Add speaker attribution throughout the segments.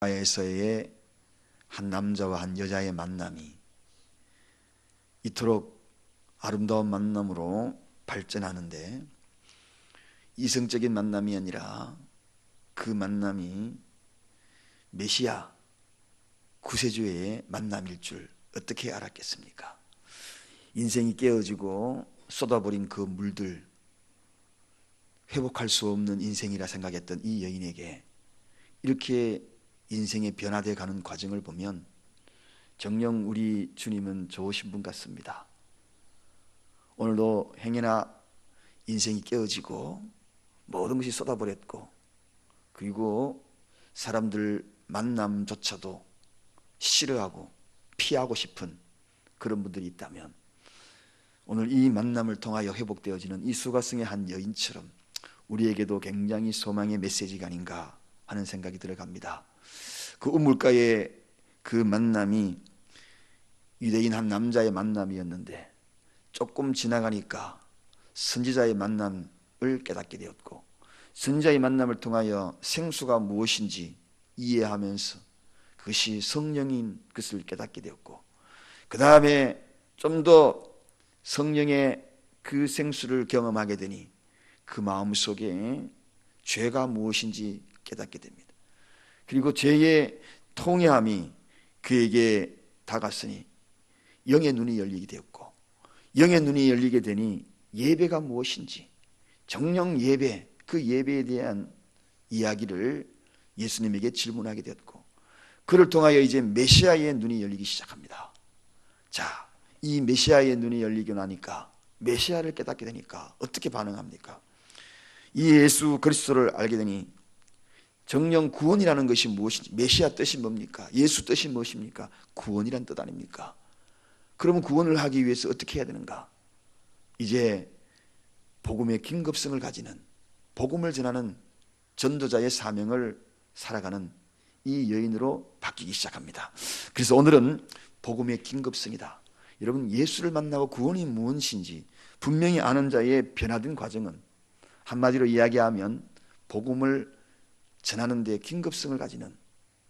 Speaker 1: 에서의 한 남자와 한 여자의 만남이 이토록 아름다운 만남으로 발전하는데, 이성적인 만남이 아니라 그 만남이 메시아 구세주의 만남일 줄 어떻게 알았겠습니까? 인생이 깨어지고 쏟아버린 그 물들, 회복할 수 없는 인생이라 생각했던 이 여인에게 이렇게 인생이 변화되어 가는 과정을 보면 정녕 우리 주님은 좋으신 분 같습니다. 오늘도 행여나 인생이 깨어지고 모든 것이 쏟아버렸고, 그리고 사람들 만남조차도 싫어하고 피하고 싶은 그런 분들이 있다면, 오늘 이 만남을 통하여 회복되어지는 이 수가성의 한 여인처럼 우리에게도 굉장히 소망의 메시지가 아닌가 하는 생각이 들어갑니다. 그 우물가의 그 만남이 유대인 한 남자의 만남이었는데, 조금 지나가니까 선지자의 만남을 깨닫게 되었고, 선지자의 만남을 통하여 생수가 무엇인지 이해하면서 그것이 성령인 것을 깨닫게 되었고, 그 다음에 좀 더 성령의 그 생수를 경험하게 되니 그 마음속에 죄가 무엇인지 깨닫게 됩니다. 그리고 죄의 통회함이 그에게 다가서니 영의 눈이 열리게 되었고, 영의 눈이 열리게 되니 예배가 무엇인지, 정령 예배, 그 예배에 대한 이야기를 예수님에게 질문하게 되었고, 그를 통하여 이제 메시아의 눈이 열리기 시작합니다. 자, 이 메시아의 눈이 열리고 나니까, 메시아를 깨닫게 되니까 어떻게 반응합니까? 이 예수 그리스도를 알게 되니 정령 구원이라는 것이 무엇인지, 메시아 뜻이 뭡니까? 예수 뜻이 무엇입니까? 구원이란 뜻 아닙니까? 그러면 구원을 하기 위해서 어떻게 해야 되는가? 이제 복음의 긴급성을 가지는, 복음을 전하는 전도자의 사명을 살아가는 이 여인으로 바뀌기 시작합니다. 그래서 오늘은 복음의 긴급성이다. 여러분, 예수를 만나고 구원이 무엇인지 분명히 아는 자의 변화된 과정은, 한마디로 이야기하면 복음을 전하는 데 긴급성을 가지는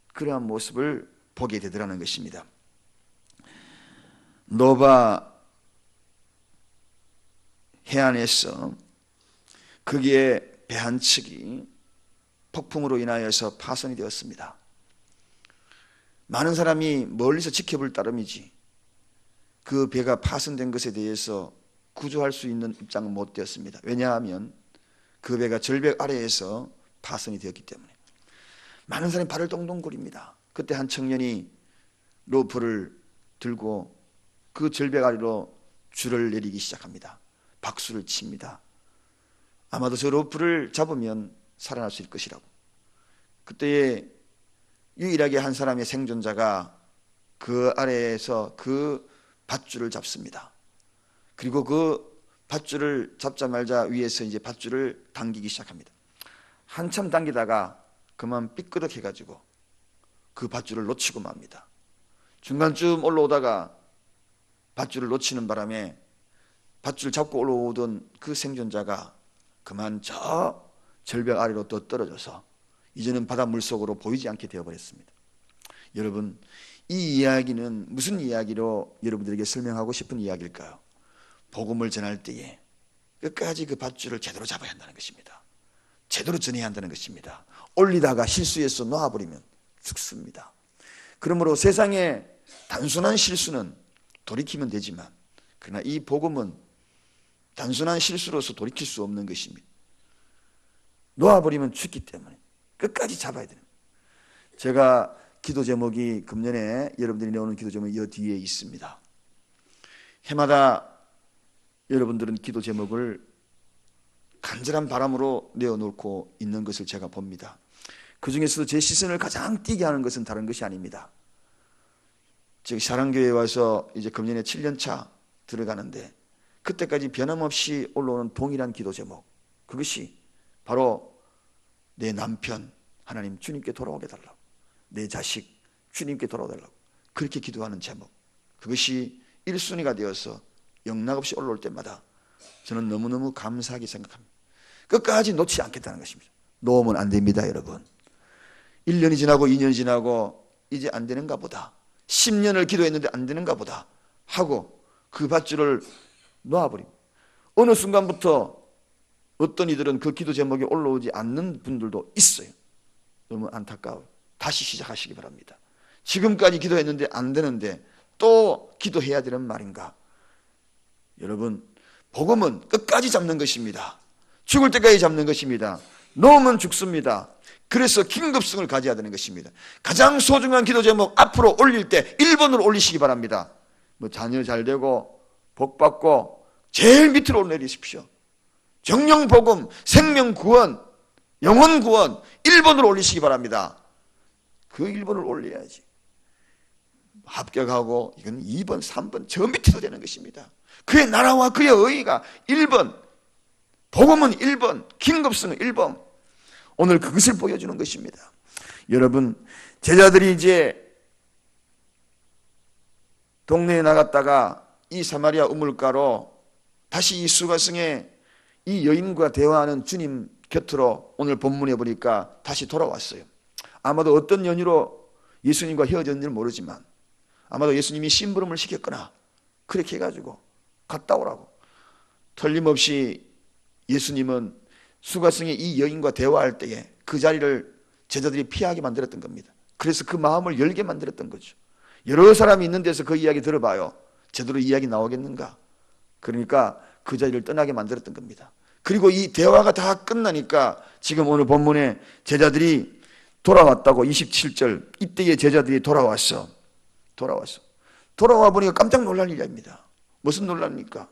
Speaker 1: 그러한 모습을 보게 되더라는 것입니다. 노바 해안에서 거기에 배 한 척이 폭풍으로 인하여서 파손이 되었습니다. 많은 사람이 멀리서 지켜볼 따름이지 그 배가 파손된 것에 대해서 구조할 수 있는 입장은 못 되었습니다. 왜냐하면 그 배가 절벽 아래에서 파손이 되었기 때문에 많은 사람이 발을 동동거립니다. 그때 한 청년이 로프를 들고 그 절벽 아래로 줄을 내리기 시작합니다. 박수를 칩니다. 아마도 저 로프를 잡으면 살아날 수 있을 것이라고. 그때에 유일하게 한 사람의 생존자가 그 아래에서 그 밧줄을 잡습니다. 그리고 그 밧줄을 잡자마자 위에서 이제 밧줄을 당기기 시작합니다. 한참 당기다가 그만 삐끄덕 해가지고 그 밧줄을 놓치고 맙니다. 중간쯤 올라오다가 밧줄을 놓치는 바람에 밧줄 잡고 올라오던 그 생존자가 그만 저 절벽 아래로 또 떨어져서 이제는 바다 물속으로 보이지 않게 되어버렸습니다. 여러분, 이 이야기는 무슨 이야기로 여러분들에게 설명하고 싶은 이야기일까요? 복음을 전할 때에 끝까지 그 밧줄을 제대로 잡아야 한다는 것입니다. 제대로 전해야 한다는 것입니다. 올리다가 실수해서 놓아버리면 죽습니다. 그러므로 세상에 단순한 실수는 돌이키면 되지만, 그러나 이 복음은 단순한 실수로서 돌이킬 수 없는 것입니다. 놓아버리면 죽기 때문에 끝까지 잡아야 됩니다. 제가 기도 제목이 금년에 여러분들이 내오는 기도 제목이 이 뒤에 있습니다. 해마다 여러분들은 기도 제목을 간절한 바람으로 내어놓고 있는 것을 제가 봅니다. 그 중에서도 제 시선을 가장 띄게 하는 것은 다른 것이 아닙니다. 즉 사랑교회에 와서 이제 금년에 7년차 들어가는데, 그때까지 변함없이 올라오는 동일한 기도 제목, 그것이 바로 내 남편 하나님 주님께 돌아오게 달라고, 내 자식 주님께 돌아오달라고 그렇게 기도하는 제목, 그것이 1순위가 되어서 영락없이 올라올 때마다 저는 너무너무 감사하게 생각합니다. 끝까지 놓지 않겠다는 것입니다. 놓으면 안 됩니다, 여러분. 1년이 지나고 2년이 지나고 이제 안 되는가 보다, 10년을 기도했는데 안 되는가 보다 하고 그 밧줄을 놓아버립니다. 어느 순간부터 어떤 이들은 그 기도 제목이 올라오지 않는 분들도 있어요. 너무 안타까워요. 다시 시작하시기 바랍니다. 지금까지 기도했는데 안 되는데 또 기도해야 되는 말인가? 여러분, 복음은 끝까지 잡는 것입니다. 죽을 때까지 잡는 것입니다. 놓으면 죽습니다. 그래서 긴급성을 가져야 되는 것입니다. 가장 소중한 기도 제목 앞으로 올릴 때 1번으로 올리시기 바랍니다. 뭐 자녀 잘 되고 복 받고 제일 밑으로 내리십시오. 정령 복음, 생명 구원, 영혼 구원 1번으로 올리시기 바랍니다. 그 1번을 올려야지. 합격하고 이건 2번, 3번 저 밑으로 되는 것입니다. 그의 나라와 그의 의의가 1번, 복음은 1번, 긴급성은 1번. 오늘 그것을 보여주는 것입니다. 여러분, 제자들이 이제 동네에 나갔다가 이 사마리아 우물가로 다시 이 수가성에 이 여인과 대화하는 주님 곁으로 오늘 본문에 보니까 다시 돌아왔어요. 아마도 어떤 연유로 예수님과 헤어졌는지 모르지만 아마도 예수님이 심부름을 시켰거나 그렇게 해가지고 갔다 오라고. 틀림없이 예수님은 수가성의 이 여인과 대화할 때에 그 자리를 제자들이 피하게 만들었던 겁니다. 그래서 그 마음을 열게 만들었던 거죠. 여러 사람이 있는 데서 그 이야기 들어봐요. 제대로 이야기 나오겠는가? 그러니까 그 자리를 떠나게 만들었던 겁니다. 그리고 이 대화가 다 끝나니까 지금 오늘 본문에 제자들이 돌아왔다고 27절, 이때의 제자들이 돌아와 보니까 깜짝 놀랄 일입니다. 무슨 놀랍니까?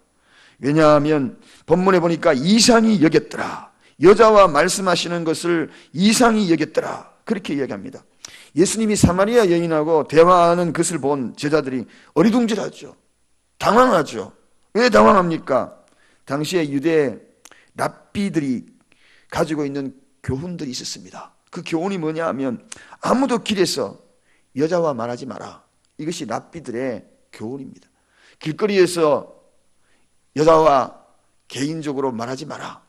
Speaker 1: 왜냐하면 본문에 보니까 이상히 여겼더라. 여자와 말씀하시는 것을 이상히 여겼더라. 그렇게 이야기합니다. 예수님이 사마리아 여인하고 대화하는 것을 본 제자들이 어리둥절하죠. 당황하죠. 왜 당황합니까? 당시에 유대 랍비들이 가지고 있는 교훈들이 있었습니다. 그 교훈이 뭐냐 하면 아무도 길에서 여자와 말하지 마라. 이것이 랍비들의 교훈입니다. 길거리에서 여자와 개인적으로 말하지 마라.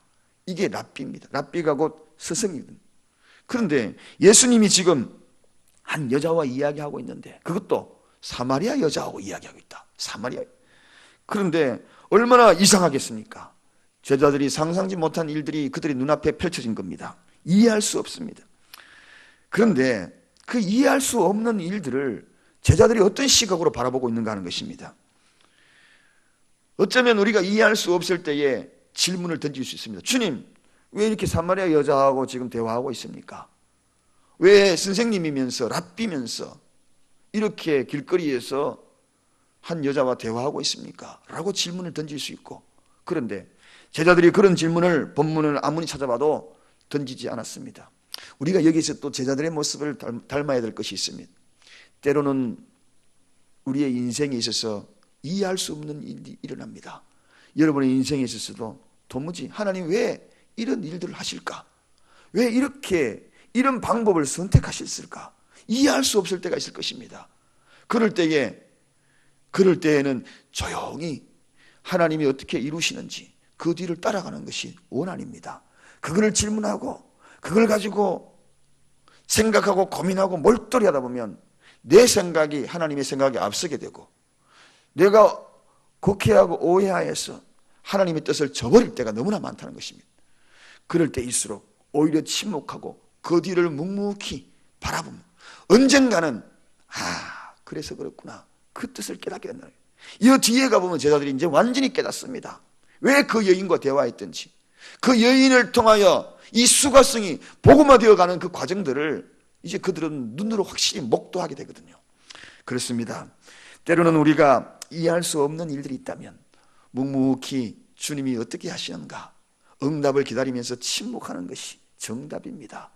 Speaker 1: 이게 랍비입니다. 랍비가 곧 스승이거든요. 그런데 예수님이 지금 한 여자와 이야기하고 있는데 그것도 사마리아 여자하고 이야기하고 있다. 사마리아. 그런데 얼마나 이상하겠습니까? 제자들이 상상지 못한 일들이 그들의 눈앞에 펼쳐진 겁니다. 이해할 수 없습니다. 그런데 그 이해할 수 없는 일들을 제자들이 어떤 시각으로 바라보고 있는가 하는 것입니다. 어쩌면 우리가 이해할 수 없을 때에 질문을 던질 수 있습니다. 주님, 왜 이렇게 사마리아 여자하고 지금 대화하고 있습니까? 왜 선생님이면서 랍비면서 이렇게 길거리에서 한 여자와 대화하고 있습니까? 라고 질문을 던질 수 있고, 그런데 제자들이 그런 질문을 본문을 아무리 찾아봐도 던지지 않았습니다. 우리가 여기서 또 제자들의 모습을 닮아야 될 것이 있습니다. 때로는 우리의 인생에 있어서 이해할 수 없는 일이 일어납니다. 여러분의 인생에 있어서도 도무지 하나님 왜 이런 일들을 하실까? 왜 이렇게 이런 방법을 선택하셨을까? 이해할 수 없을 때가 있을 것입니다. 그럴 때에는 조용히 하나님이 어떻게 이루시는지 그 뒤를 따라가는 것이 원한입니다. 그걸 질문하고 그걸 가지고 생각하고 고민하고 몰두리 하다 보면 내 생각이 하나님의 생각에 앞서게 되고 내가 곡해하고 오해하여서 하나님의 뜻을 저버릴 때가 너무나 많다는 것입니다. 그럴 때일수록 오히려 침묵하고 그 뒤를 묵묵히 바라보면 언젠가는 그래서 그렇구나 그 뜻을 깨닫게 된다. 이 뒤에 가보면 제자들이 이제 완전히 깨닫습니다. 왜 그 여인과 대화했던지 그 여인을 통하여 이 수가성이 복음화되어 가는 그 과정들을 이제 그들은 눈으로 확실히 목도하게 되거든요. 그렇습니다. 때로는 우리가 이해할 수 없는 일들이 있다면 묵묵히 주님이 어떻게 하시는가 응답을 기다리면서 침묵하는 것이 정답입니다.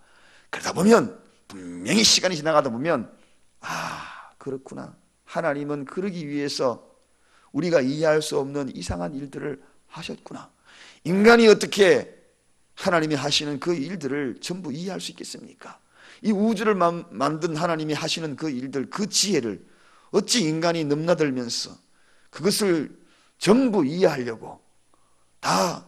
Speaker 1: 그러다 보면 분명히 시간이 지나가다 보면 그렇구나. 하나님은 그러기 위해서 우리가 이해할 수 없는 이상한 일들을 하셨구나. 인간이 어떻게 하나님이 하시는 그 일들을 전부 이해할 수 있겠습니까? 이 우주를 만든 하나님이 하시는 그 일들, 그 지혜를 어찌 인간이 넘나들면서 그것을 전부 이해하려고 다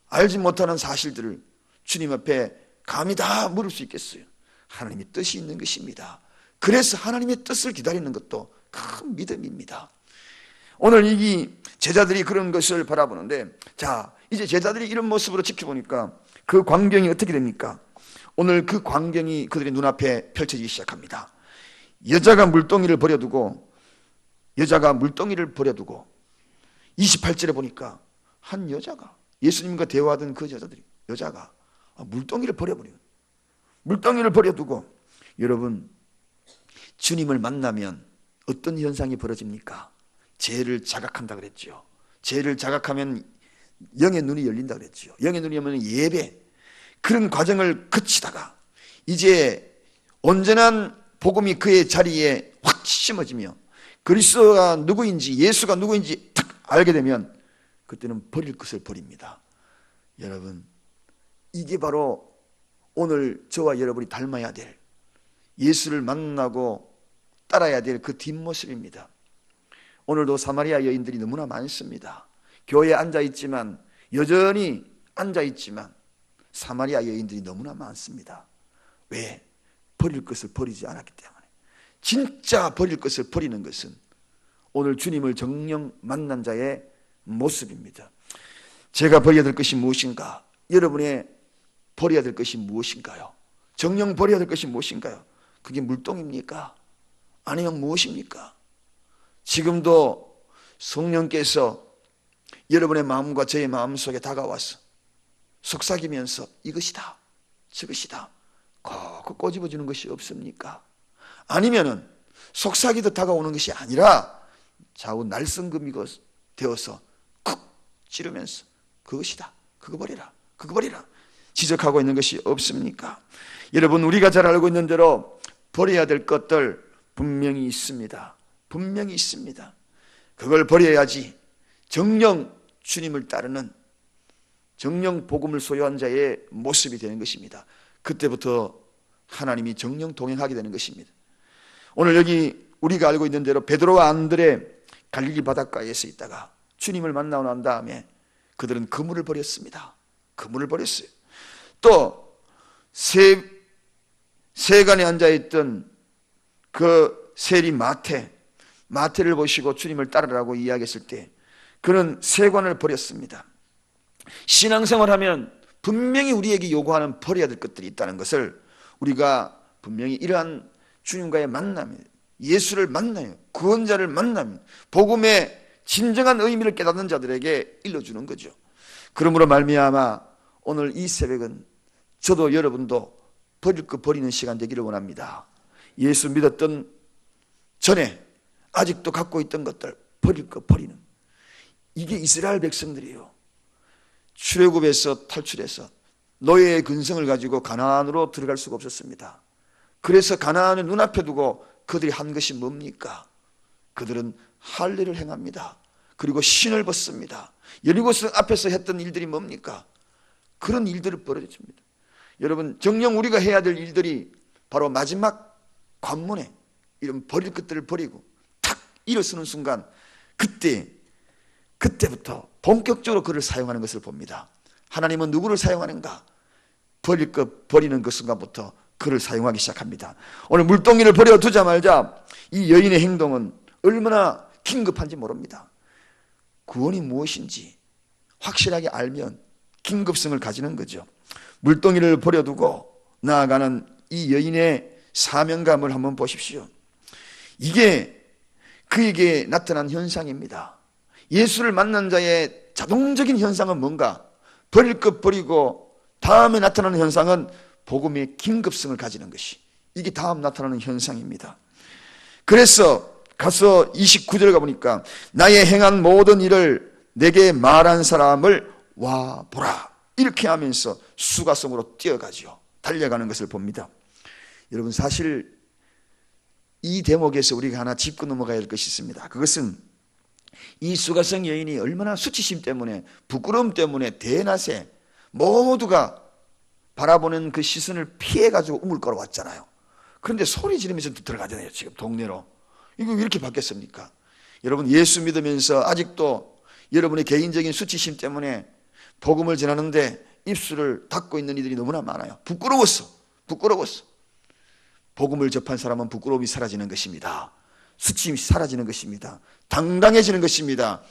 Speaker 1: 알지 못하는 사실들을 주님 앞에 감히 다 물을 수 있겠어요? 하나님의 뜻이 있는 것입니다. 그래서 하나님의 뜻을 기다리는 것도 큰 믿음입니다. 오늘 이 제자들이 그런 것을 바라보는데, 자, 이제 제자들이 이런 모습으로 지켜보니까 그 광경이 어떻게 됩니까? 오늘 그 광경이 그들의 눈앞에 펼쳐지기 시작합니다. 여자가 물동이를 버려두고 28절에 보니까 한 여자가, 예수님과 대화하던 그 여자가 물동이를 버려두고, 여러분, 주님을 만나면 어떤 현상이 벌어집니까? 죄를 자각한다 그랬죠. 죄를 자각하면 영의 눈이 열린다 그랬죠. 영의 눈이 열리면 예배, 그런 과정을 거치다가 이제 온전한 복음이 그의 자리에 확 심어지며 그리스도가 누구인지, 예수가 누구인지 딱 알게 되면 그때는 버릴 것을 버립니다. 여러분, 이게 바로 오늘 저와 여러분이 닮아야 될, 예수를 만나고 따라야 될 그 뒷모습입니다. 오늘도 사마리아 여인들이 너무나 많습니다. 교회에 앉아있지만, 여전히 앉아있지만 사마리아 여인들이 너무나 많습니다. 왜? 버릴 것을 버리지 않았기 때문에. 진짜 버릴 것을 버리는 것은 오늘 주님을 정녕 만난 자의 모습입니다. 제가 버려야 될 것이 무엇인가? 여러분의 버려야 될 것이 무엇인가요? 정녕 버려야 될 것이 무엇인가요? 그게 물동입니까? 아니면 무엇입니까? 지금도 성령께서 여러분의 마음과 저의 마음 속에 다가와서 속삭이면서 이것이다, 저것이다 꼭 꼬집어주는 것이 없습니까? 아니면은 속삭이듯 다가오는 것이 아니라 좌우 날성금이 되어서 쿡 찌르면서 그것이다, 그거 버리라 지적하고 있는 것이 없습니까? 여러분, 우리가 잘 알고 있는 대로 버려야 될 것들 분명히 있습니다. 분명히 있습니다. 그걸 버려야지 정령 주님을 따르는, 정령 복음을 소유한 자의 모습이 되는 것입니다. 그때부터 하나님이 정령 동행하게 되는 것입니다. 오늘 여기 우리가 알고 있는 대로 베드로와 안드레 갈릴리 바닷가에서 있다가 주님을 만나고 난 다음에 그들은 그물을 버렸습니다. 그물을 버렸어요. 또 세간에 앉아있던 그 세리 마태를 보시고 주님을 따르라고 이야기했을 때 그는 세관을 버렸습니다. 신앙생활하면 분명히 우리에게 요구하는 버려야 될 것들이 있다는 것을 우리가 분명히 이러한 주님과의 만남, 예수를 만나요, 구원자를 만나면 복음의 진정한 의미를 깨닫는 자들에게 일러주는 거죠. 그러므로 말미암아 오늘 이 새벽은 저도 여러분도 버릴 것 버리는 시간 되기를 원합니다. 예수 믿었던 전에 아직도 갖고 있던 것들 버릴 것 버리는, 이게 이스라엘 백성들이에요. 출애굽에서 탈출해서 노예의 근성을 가지고 가나안으로 들어갈 수가 없었습니다. 그래서 가나안을 눈앞에 두고 그들이 한 것이 뭡니까? 그들은 할례를 행합니다. 그리고 신을 벗습니다. 여리고성 앞에서 했던 일들이 뭡니까? 그런 일들을 벌어집니다. 여러분, 정녕 우리가 해야 될 일들이 바로 마지막 관문에 이런 버릴 것들을 버리고 탁 일어서는 순간, 그때부터 본격적으로 그를 사용하는 것을 봅니다. 하나님은 누구를 사용하는가? 버릴 것 버리는 그 순간부터 그를 사용하기 시작합니다. 오늘 물동이를 버려두자 말자 이 여인의 행동은 얼마나 긴급한지 모릅니다. 구원이 무엇인지 확실하게 알면 긴급성을 가지는 거죠. 물동이를 버려두고 나아가는 이 여인의 사명감을 한번 보십시오. 이게 그에게 나타난 현상입니다. 예수를 만난 자의 자동적인 현상은 뭔가? 버릴 것 버리고 다음에 나타나는 현상은 복음의 긴급성을 가지는 것이, 이게 다음 나타나는 현상입니다. 그래서 가서 29절 가보니까 나의 행한 모든 일을 내게 말한 사람을 와 보라, 이렇게 하면서 수가성으로 뛰어가죠. 달려가는 것을 봅니다. 여러분, 사실 이 대목에서 우리가 하나 짚고 넘어가야 할 것이 있습니다. 그것은 이 수가성 여인이 얼마나 수치심 때문에, 부끄러움 때문에 대낮에 모두가 바라보는 그 시선을 피해가지고 우물 걸어 왔잖아요. 그런데 소리 지르면서 들어가잖아요. 지금 동네로. 이거 왜 이렇게 바뀌었습니까? 여러분, 예수 믿으면서 아직도 여러분의 개인적인 수치심 때문에 복음을 전하는데 입술을 닫고 있는 이들이 너무나 많아요. 부끄러웠어. 복음을 접한 사람은 부끄러움이 사라지는 것입니다. 수치심이 사라지는 것입니다. 당당해지는 것입니다.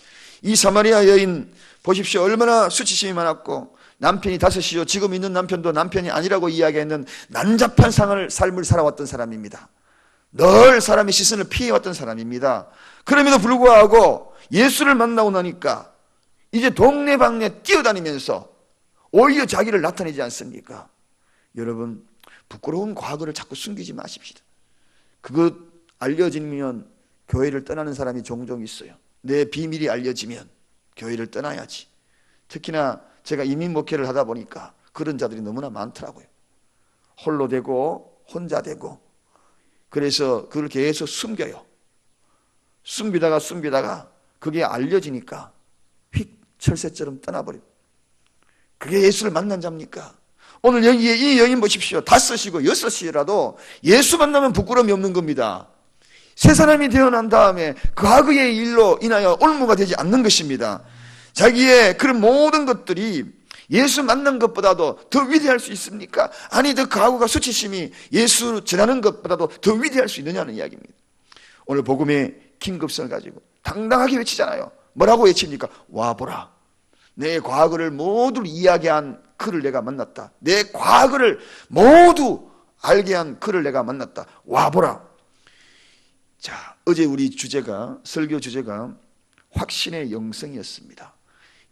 Speaker 1: 이 사마리아 여인 보십시오. 얼마나 수치심이 많았고, 남편이 5이요 지금 있는 남편도 남편이 아니라고 이야기했는 난잡한 삶을 살아왔던 사람입니다. 늘 사람의 시선을 피해왔던 사람입니다. 그럼에도 불구하고 예수를 만나고 나니까 이제 동네방네 뛰어다니면서 오히려 자기를 나타내지 않습니까? 여러분, 부끄러운 과거를 자꾸 숨기지 마십시다. 그것 알려지면 교회를 떠나는 사람이 종종 있어요. 내 비밀이 알려지면 교회를 떠나야지. 특히나 제가 이민 목회를 하다 보니까 그런 자들이 너무나 많더라고요. 홀로 되고 혼자 되고, 그래서 그걸 계속 숨겨요. 숨기다가 그게 알려지니까 휙 철새처럼 떠나버려요. 그게 예수를 만난 자입니까? 오늘 이 여인 보십시오. 5이고 6이라도 예수 만나면 부끄러움이 없는 겁니다. 새 사람이 되어난 다음에 과거의 일로 인하여 올무가 되지 않는 것입니다. 자기의 그런 모든 것들이 예수 만난 것보다도 더 위대할 수 있습니까? 아니, 더 과거가 수치심이 예수 전하는 것보다도 더 위대할 수 있느냐는 이야기입니다. 오늘 복음의 긴급성을 가지고 당당하게 외치잖아요. 뭐라고 외칩니까? 와보라. 내 과거를 모두 이야기한 그를 내가 만났다. 내 과거를 모두 알게 한 그를 내가 만났다. 와보라. 자, 어제 우리 설교 주제가 확신의 영성이었습니다.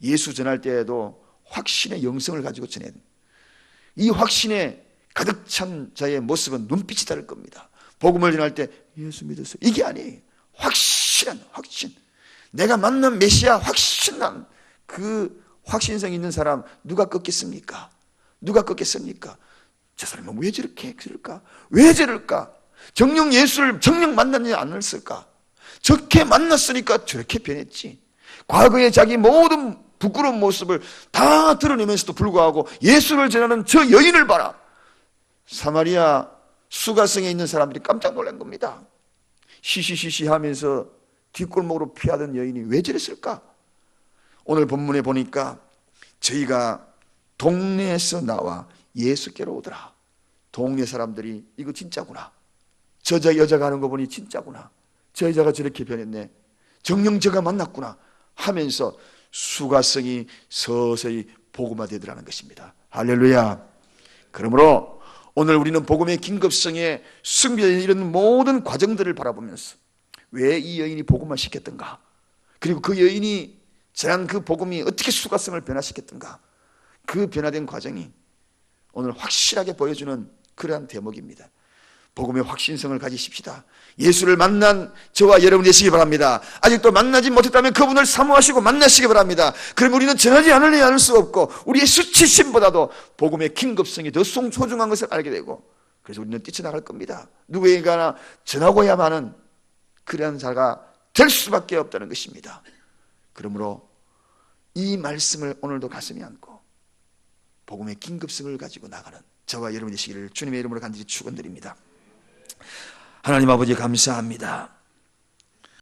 Speaker 1: 예수 전할 때에도 확신의 영성을 가지고 전해야 됩니다. 이 확신에 가득 찬 자의 모습은 눈빛이 다를 겁니다. 복음을 전할 때 예수 믿으세요, 이게 아니에요. 확실한 확신, 내가 만난 메시아 확신한 그 확신성 있는 사람 누가 꺾겠습니까? 누가 꺾겠습니까? 저 사람은 왜 저렇게 그럴까? 왜 저럴까? 정녕 예수를 정녕 만났느냐 안 했을까? 저렇게 만났으니까 저렇게 변했지. 과거에 자기 모든 부끄러운 모습을 다 드러내면서도 불구하고 예수를 전하는 저 여인을 봐라. 사마리아 수가성에 있는 사람들이 깜짝 놀란 겁니다. 시시시시 하면서 뒷골목으로 피하던 여인이 왜 저랬을까? 오늘 본문에 보니까 저희가 동네에서 나와 예수께로 오더라. 동네 사람들이 이거 진짜구나. 저 여자가 하는 거 보니 진짜구나. 저 여자가 저렇게 변했네. 정녕 저가 만났구나 하면서 수가성이 서서히 복음화되더라는 것입니다. 할렐루야. 그러므로 오늘 우리는 복음의 긴급성에 승비되는 이런 모든 과정들을 바라보면서 왜 이 여인이 복음화 시켰던가, 그리고 그 여인이 전한 그 복음이 어떻게 수가성을 변화시켰던가, 그 변화된 과정이 오늘 확실하게 보여주는 그러한 대목입니다. 복음의 확신성을 가지십시다. 예수를 만난 저와 여러분 되시기 바랍니다. 아직도 만나지 못했다면 그분을 사모하시고 만나시기 바랍니다. 그러면 우리는 전하지 않으려 할 수 없고 우리의 수치심보다도 복음의 긴급성이 더 소중한 것을 알게 되고, 그래서 우리는 뛰쳐나갈 겁니다. 누구에게나 전하고야만 하는 그런 자가 될 수밖에 없다는 것입니다. 그러므로 이 말씀을 오늘도 가슴에 안고 복음의 긴급성을 가지고 나가는 저와 여러분 되시기를 주님의 이름으로 간절히 축원드립니다. 하나님 아버지 감사합니다.